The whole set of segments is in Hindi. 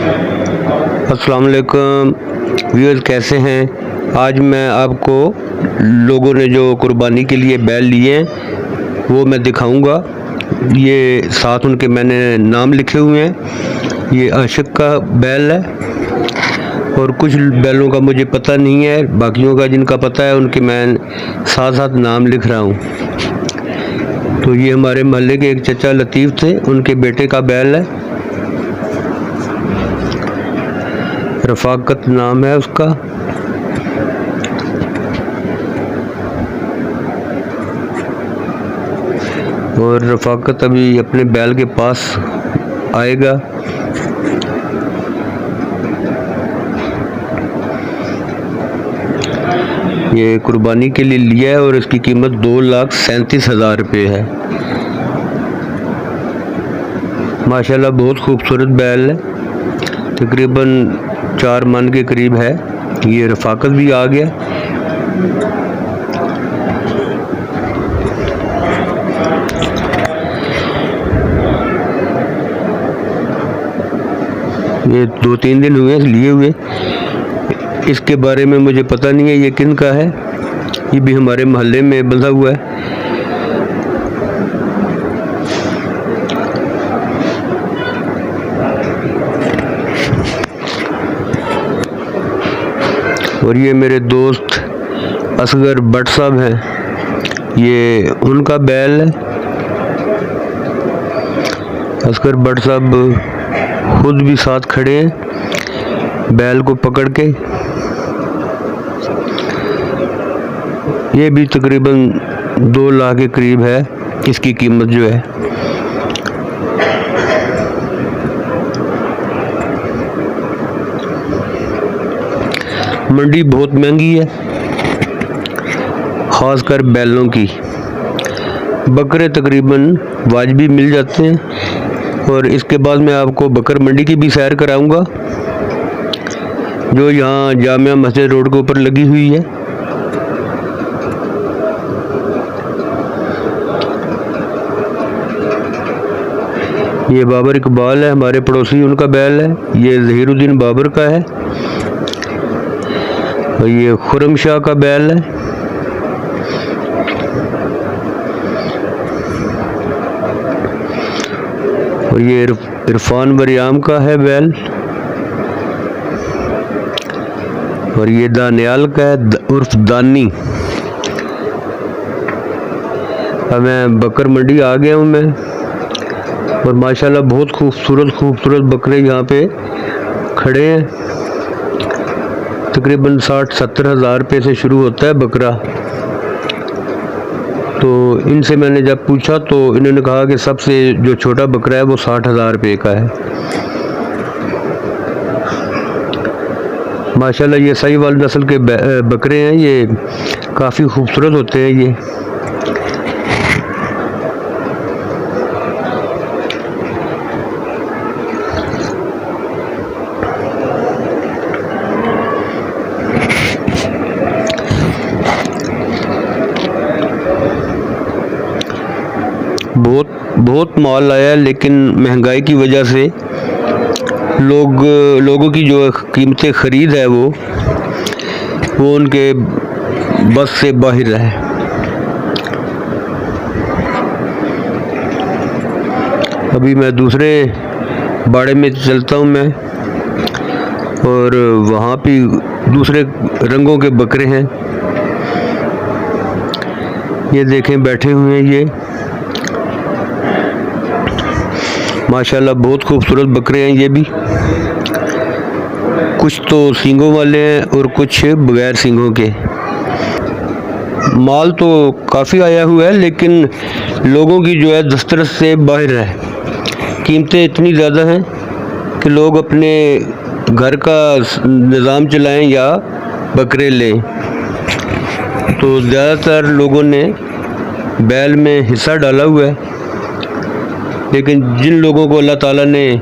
अस्सलाम वालेकुम व्यूअर्स, कैसे हैं। आज मैं आपको लोगों ने जो कुर्बानी के लिए बैल लिए हैं वो मैं दिखाऊंगा। ये साथ उनके मैंने नाम लिखे हुए हैं। ये आशिक का बैल है और कुछ बैलों का मुझे पता नहीं है, बाकियों का जिनका पता है उनके मैं साथ साथ नाम लिख रहा हूँ। तो ये हमारे मोहल्ले के एक चचा लतीफ़ थे, उनके बेटे का बैल है। रफ़ाकत नाम है उसका। और रफ़ाकत अभी अपने बैल के पास आएगा। ये कुर्बानी के लिए लिया है और इसकी कीमत 2,37,000 रुपये है। माशाल्लाह बहुत खूबसूरत बैल है, तकरीबन 4 मन के करीब है। ये रफ़ाकत भी आ गया। ये 2-3 दिन हुए लिए हुए। इसके बारे में मुझे पता नहीं है ये किन का है। ये भी हमारे मोहल्ले में बंधा हुआ है। और ये मेरे दोस्त असगर भट्ट साहब हैं, ये उनका बैल है। असगर भट्ट साहब खुद भी साथ खड़े हैं बैल को पकड़ के। ये भी तकरीबन 2 लाख के करीब है इसकी कीमत जो है। मंडी बहुत महंगी है, ख़ासकर बैलों की। बकरे तकरीबन वाजिबी मिल जाते हैं। और इसके बाद मैं आपको बकर मंडी की भी सैर कराऊंगा जो यहाँ जामिया मस्जिद रोड के ऊपर लगी हुई है। ये बाबर इकबाल है, हमारे पड़ोसी, उनका बैल है। ये ज़हीरुद्दीन बाबर का है। और ये खुरम शाह का बैल है। और ये इरफान बरियाम का है बैल। और ये दानियाल का है उर्फ दानी। अब मैं बकर मंडी आ गया हूँ मैं। और माशाल्लाह बहुत खूबसूरत बकरे यहाँ पे खड़े हैं। तकरीबन 60-70 हज़ार रुपये से शुरू होता है बकरा। तो इनसे मैंने जब पूछा तो इन्होंने कहा कि सबसे जो छोटा बकरा है वो 60,000 रुपये का है। माशाल्लाह ये साहीवाल नस्ल के बकरे हैं, ये काफ़ी खूबसूरत होते हैं ये। बहुत माल आया है, लेकिन महंगाई की वजह से लोगों की जो कीमतें ख़रीद है वो उनके बस से बाहर है। अभी मैं दूसरे बाड़े में चलता हूँ मैं, और वहाँ भी दूसरे रंगों के बकरे हैं। ये देखें बैठे हुए हैं ये। माशाल्लाह बहुत खूबसूरत बकरे हैं ये भी। कुछ तो सींगों वाले हैं और कुछ बगैर सींगों के। माल तो काफ़ी आया हुआ है, लेकिन लोगों की जो है दस्तरस से बाहर है। कीमतें इतनी ज़्यादा हैं कि लोग अपने घर का निज़ाम चलाएं या बकरे लें। तो ज़्यादातर लोगों ने बैल में हिस्सा डाला हुआ है, लेकिन जिन लोगों को अल्लाह ताला ने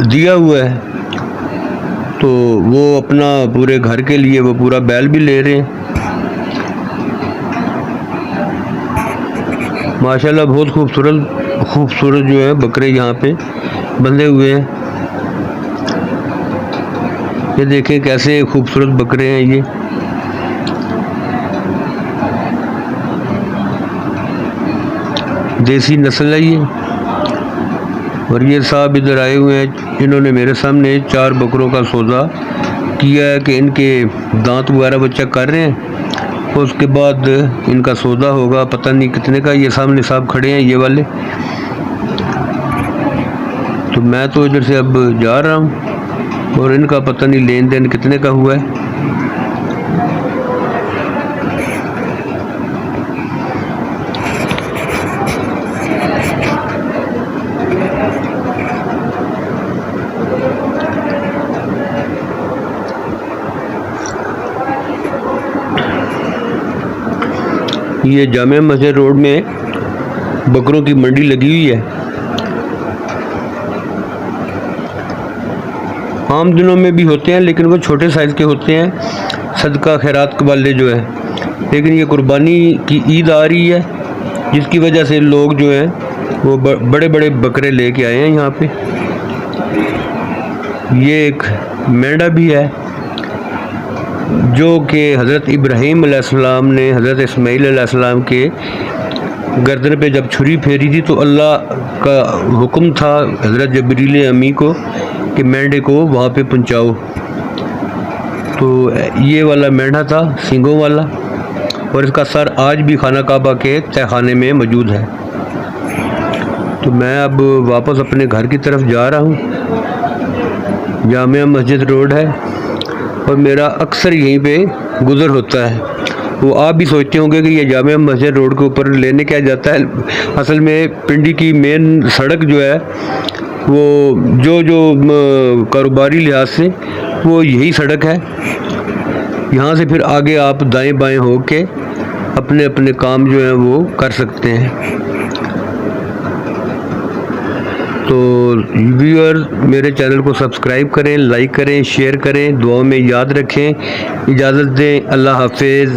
दिया हुआ है तो वो अपना पूरे घर के लिए वो पूरा बैल भी ले रहे हैं। माशाल्लाह बहुत खूबसूरत जो है बकरे यहाँ पे बंधे हुए हैं। ये देखें कैसे खूबसूरत बकरे हैं ये। देसी नस्ल है ये। और ये साहब इधर आए हुए हैं, इन्होंने मेरे सामने 4 बकरों का सौदा किया है कि इनके दांत वगैरह वो चेक कर रहे हैं, और उसके बाद इनका सौदा होगा। पता नहीं कितने का। ये सामने साहब खड़े हैं ये वाले। तो मैं तो इधर से अब जा रहा हूँ, और इनका पता नहीं लेन देन कितने का हुआ है। ये जामिया मस्जिद रोड में बकरों की मंडी लगी हुई है। आम दिनों में भी होते हैं, लेकिन वो छोटे साइज़ के होते हैं, सदका खैरात वाले जो है। लेकिन ये कुर्बानी की ईद आ रही है, जिसकी वजह से लोग जो हैं वो बड़े बड़े बकरे लेके आए हैं यहाँ पे। ये एक मेंढा भी है जो कि हज़रत इब्राहीम अलैहिस्सलाम ने हज़रत इस्माईल अलैहिस्सलाम के गर्दन पे जब छुरी फेरी थी, तो अल्लाह का हुक्म था हज़रत जबरील अमी को कि मेंढे को वहाँ पे पहुँचाओ। तो ये वाला मेंढा था सींगों वाला, और इसका सर आज भी खाना काबा के तहखाने में मौजूद है। तो मैं अब वापस अपने घर की तरफ जा रहा हूँ। जामिया मस्जिद रोड है, और मेरा अक्सर यहीं पे गुज़र होता है। वो आप भी सोचते होंगे कि ये जामिया मस्जिद रोड के ऊपर लेने क्या जाता है। असल में पिंडी की मेन सड़क जो है वो जो कारोबारी लिहाज से वो यही सड़क है। यहाँ से फिर आगे आप दाएं बाएं हो के अपने अपने काम जो हैं वो कर सकते हैं। तो व्यूअर मेरे चैनल को सब्सक्राइब करें, लाइक करें, शेयर करें, दुआओं में याद रखें। इजाज़त दें। अल्लाह हाफिज़।